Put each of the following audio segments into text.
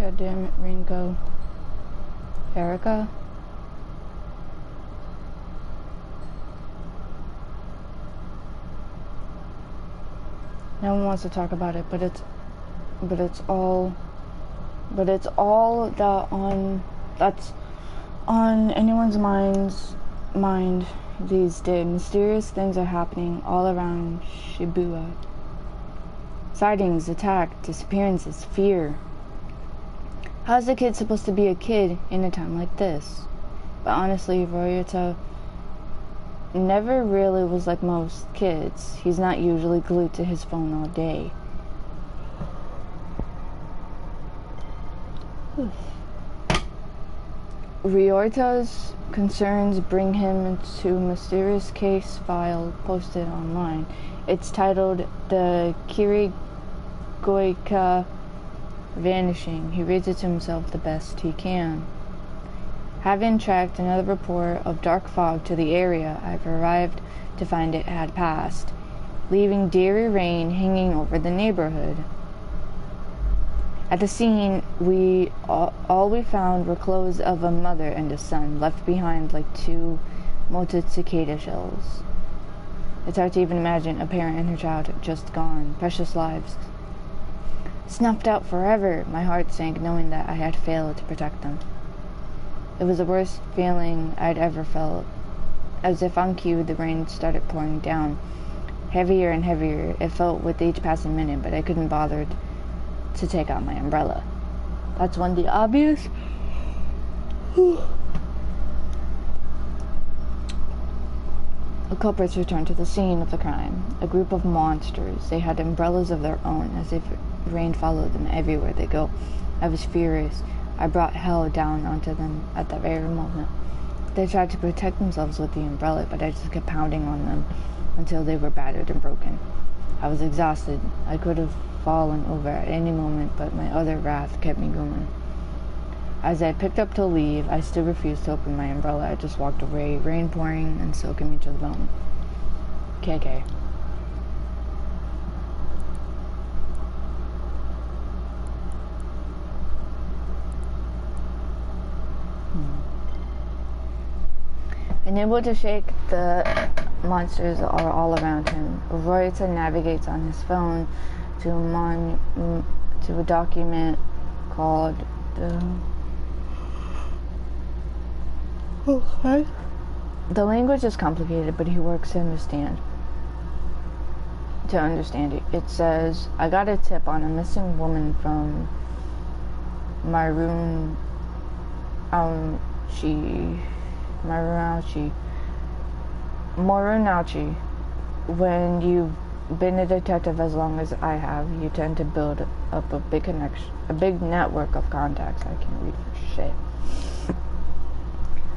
God damn it, Ringo. Erica? No one wants to talk about it, but it's all that's on anyone's mind these days. Mysterious things are happening all around Shibuya. Sightings, attack, disappearances, fear. How's a kid supposed to be a kid in a time like this? But honestly, Ryota never really was like most kids. He's not usually glued to his phone all day. Ryota's concerns bring him into a mysterious case file posted online. It's titled The Kirigoika Vanishing. He reads it to himself the best he can. Having tracked another report of dark fog to the area, I've arrived to find it had passed, leaving dreary rain hanging over the neighborhood. At the scene, all we found were clothes of a mother and a son, left behind like two molted cicada shells. It's hard to even imagine a parent and her child just gone, precious lives snuffed out forever. My heart sank knowing that I had failed to protect them. It was the worst feeling I'd ever felt. As if on cue, the rain started pouring down, heavier and heavier. It felt with each passing minute, but I couldn't bother to take out my umbrella. That's when the obvious the culprits returned to the scene of the crime. A group of monsters. They had umbrellas of their own, as if rain followed them everywhere they go. I was furious. I brought hell down onto them at that very moment. They tried to protect themselves with the umbrella, but I just kept pounding on them until they were battered and broken. I was exhausted. I could have fallen over at any moment, but my other wrath kept me going. As I picked up to leave, I still refused to open my umbrella. I just walked away, rain pouring and soaking me to the bone. KK. Unable to shake, the monsters are all around him. Ryota navigates on his phone to a document called the language is complicated, but he works to understand it. It says, I got a tip on a missing woman from Marunouchi. When you've been a detective as long as I have, you tend to build up a big network of contacts. I can't read for shit.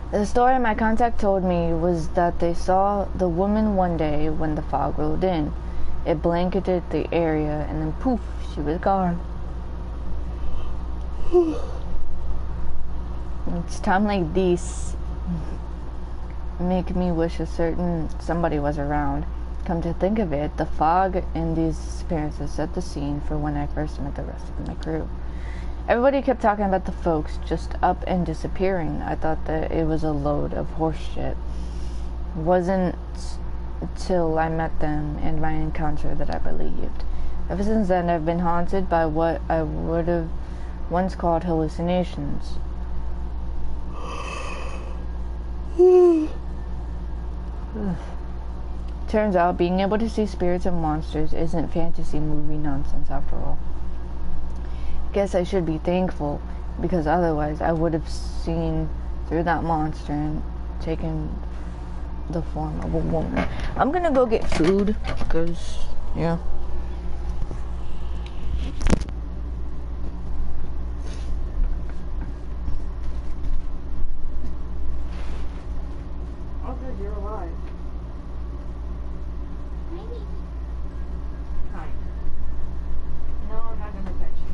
The story my contact told me was that they saw the woman one day when the fog rolled in. It blanketed the area and then poof, she was gone. It's time like this make me wish a certain somebody was around. Come to think of it, the fog and these disappearances set the scene for when I first met the rest of my crew. Everybody kept talking about the folks just up and disappearing. I thought that it was a load of horse shit. It wasn't until I met them and my encounter that I believed. Ever since then, I've been haunted by what I would have once called hallucinations. Turns out being able to see spirits and monsters isn't fantasy movie nonsense after all. Guess I should be thankful, because otherwise I would have seen through that monster and taken the form of a woman. I'm gonna go get food, because, yeah. You're alive. Maybe. Hi. No, I'm not gonna touch you.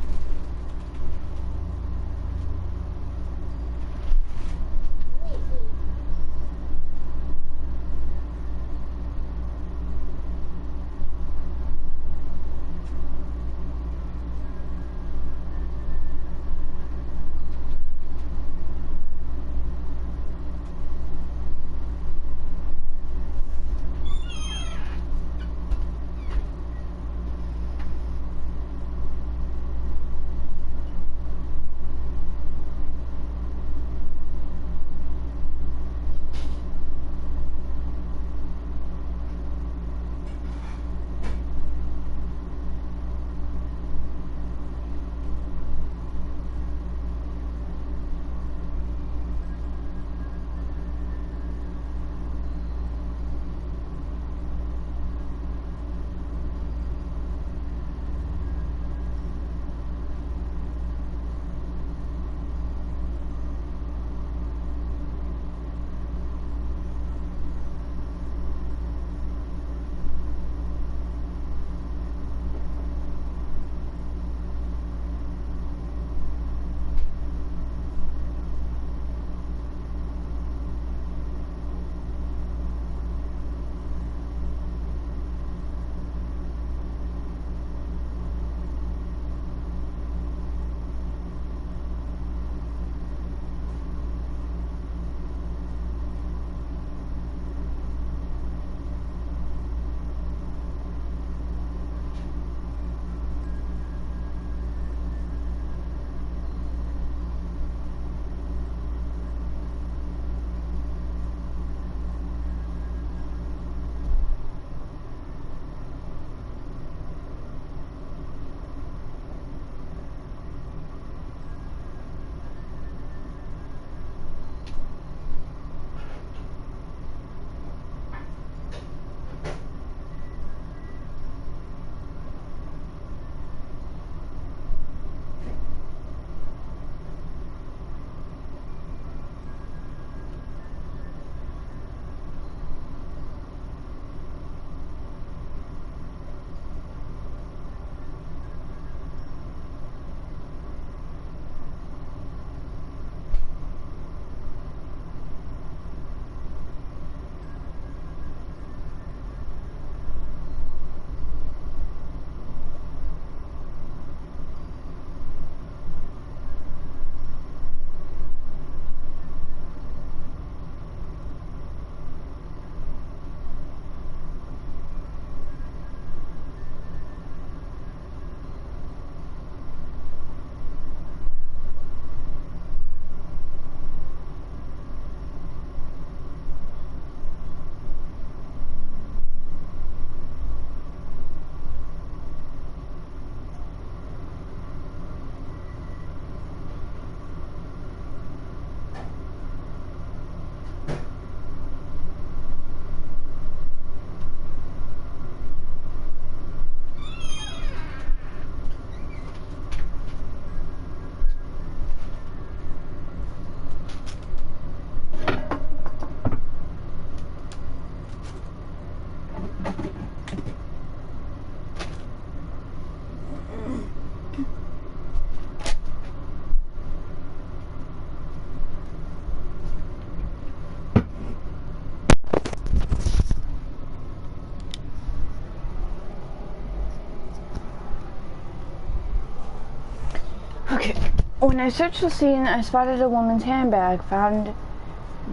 Okay. When I searched the scene, I spotted a woman's handbag, found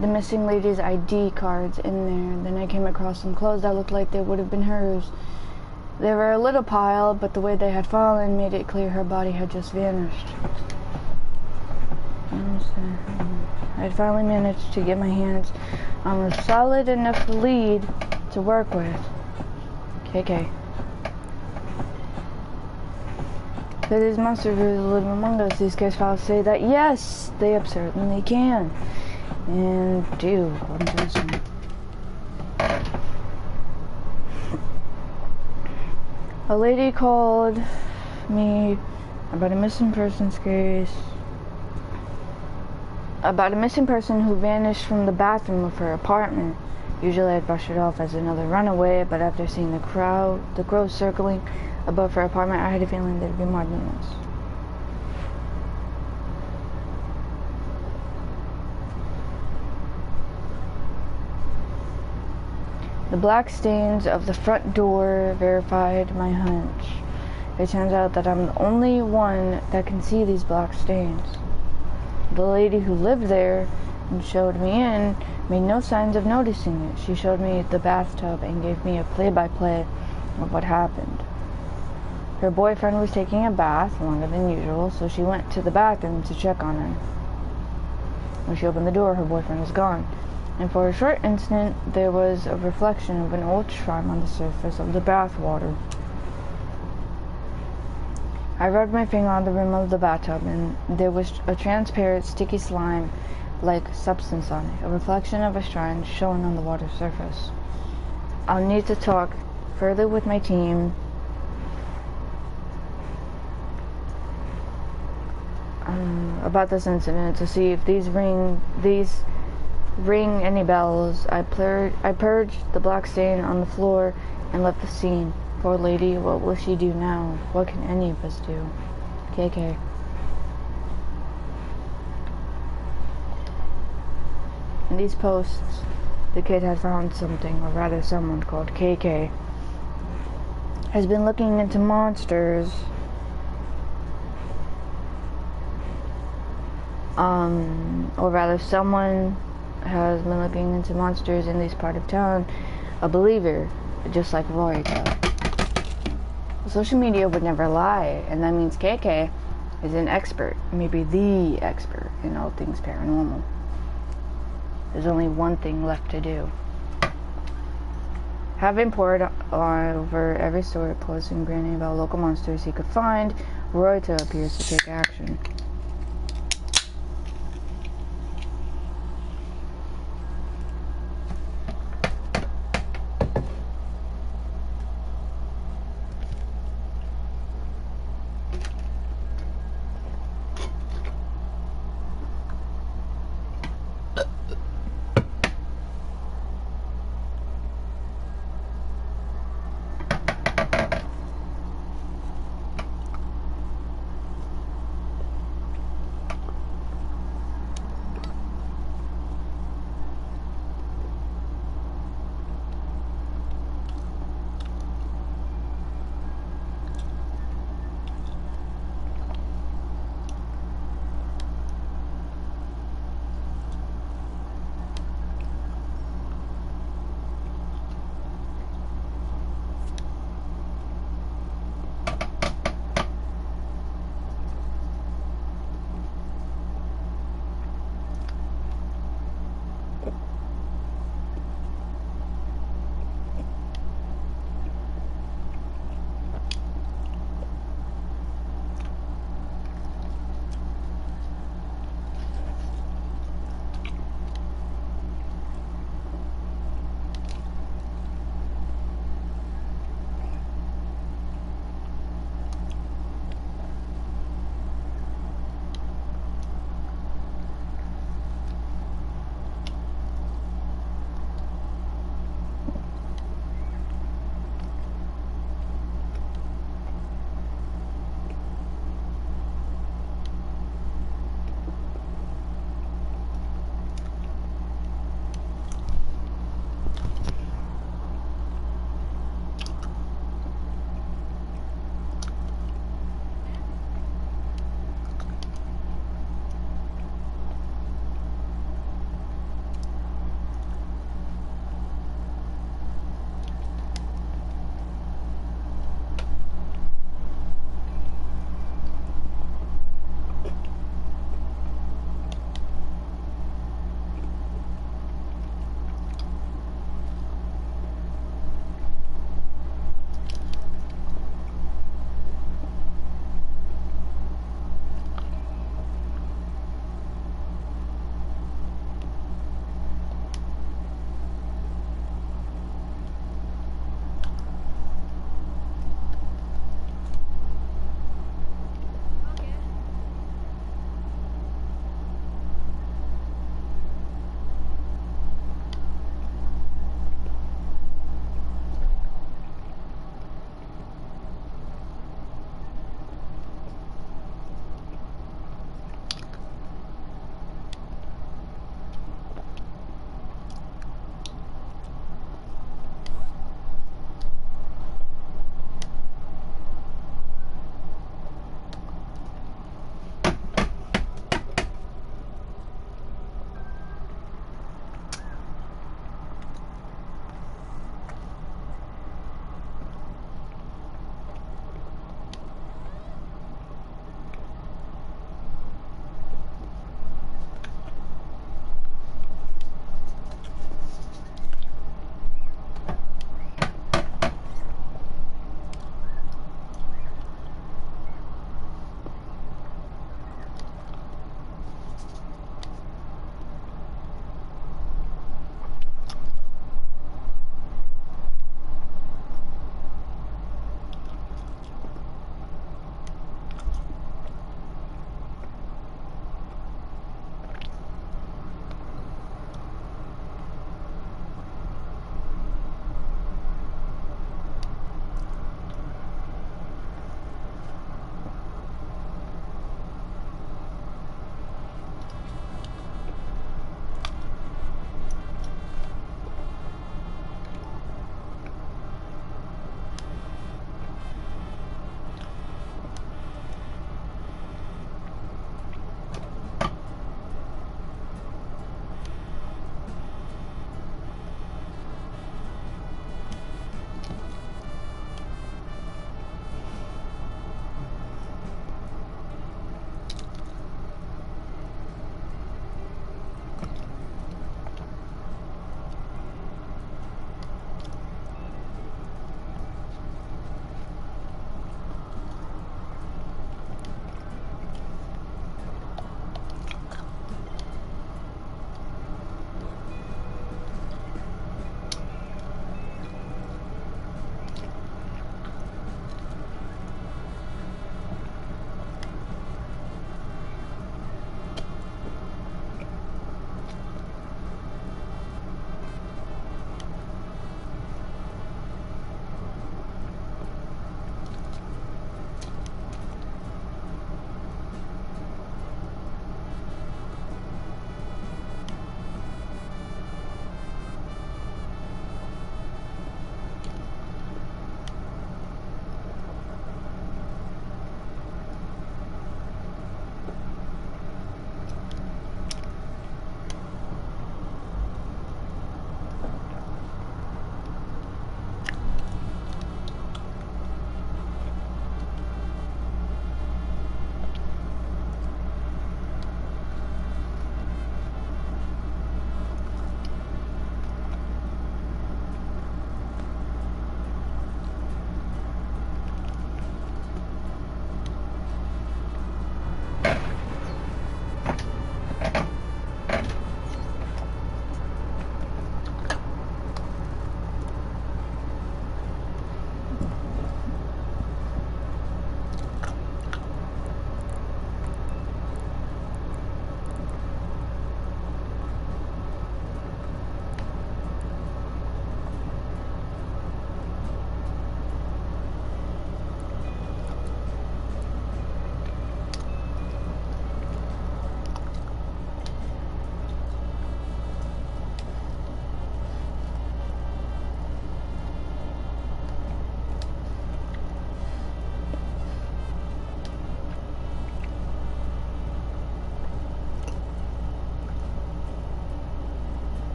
the missing lady's ID cards in there. Then I came across some clothes that looked like they would have been hers. They were a little pile, but the way they had fallen made it clear her body had just vanished. I had finally managed to get my hands on a solid enough lead to work with. KK. So these monsters really live among us. These case files say that yes, they certainly can. And do, according to this one. A lady called me about a missing persons case. About a missing person who vanished from the bathroom of her apartment. Usually I'd brush it off as another runaway, but after seeing the crows circling above her apartment, I had a feeling there'd be more than this. The black stains of the front door verified my hunch. It turns out that I'm the only one that can see these black stains. The lady who lived there and showed me in made no signs of noticing it. She showed me the bathtub and gave me a play-by-play of what happened. Her boyfriend was taking a bath longer than usual, so she went to the bathroom to check on him. When she opened the door, her boyfriend was gone, and for a short instant there was a reflection of an old shrine on the surface of the bath water. I rubbed my finger on the rim of the bathtub, and there was a transparent, sticky slime-like substance on it, a reflection of a shrine showing on the water surface. I'll need to talk further with my team about this incident to see if these ring any bells. I purged the black stain on the floor and left the scene. Poor lady, what will she do now? What can any of us do? KK. In these posts, the kid had found something, or rather someone called KK has been looking into monsters. Or rather someone has been looking into monsters in this part of town. A believer, just like Roy does. Social media would never lie, and that means KK is an expert, maybe the expert in all things paranormal. There's only one thing left to do. Having pored over every story posting granting about local monsters he could find, Royta appears to take action.